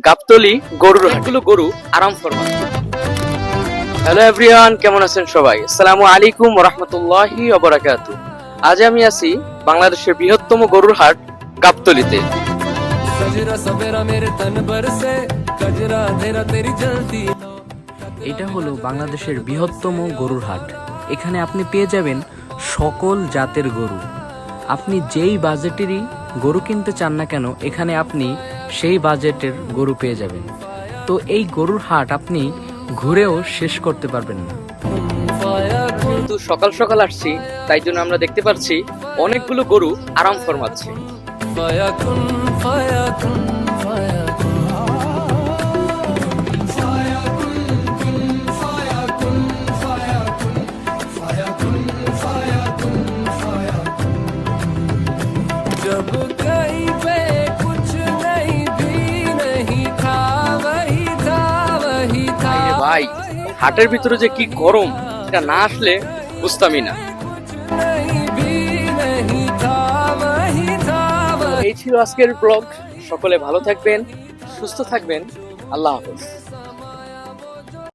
গাবতলী গরুর হাটগুলো গরু আরাম ফরমাচ্ছে। হ্যালো এভরিওয়ান, কেমন আছেন সবাই? আসসালামু আলাইকুম ওয়া রাহমাতুল্লাহি ওয়া বারাকাতুহু। আজ আমি আছি বাংলাদেশের বৃহত্তম গরুর হাট গাবতলীতে। এটা হলো বাংলাদেশের বৃহত্তম গরুর হাট। এখানে আপনি পেয়ে যাবেন সকল জাতের গরু। আপনি যেই বাজেটেরই গরু কিনতে চান না কেন, এখানে আপনি সেই বাজেটের গরু পেয়ে যাবেন। তো এই গরুর হাট আপনি ঘুরেও শেষ করতে পারবেন না। কিন্তু সকাল সকাল আসছি, তাই জন্য আমরা দেখতে পাচ্ছি অনেকগুলো গরু আরাম ফরমাচ্ছে। ভাই, হাটের ভিতরে যে কি গরম, এটা না আসলে বুঝতামই না। এই ছিল আজকের ব্লগ। সকলে ভালো থাকবেন, সুস্থ থাকবেন। আল্লাহ হাফেজ।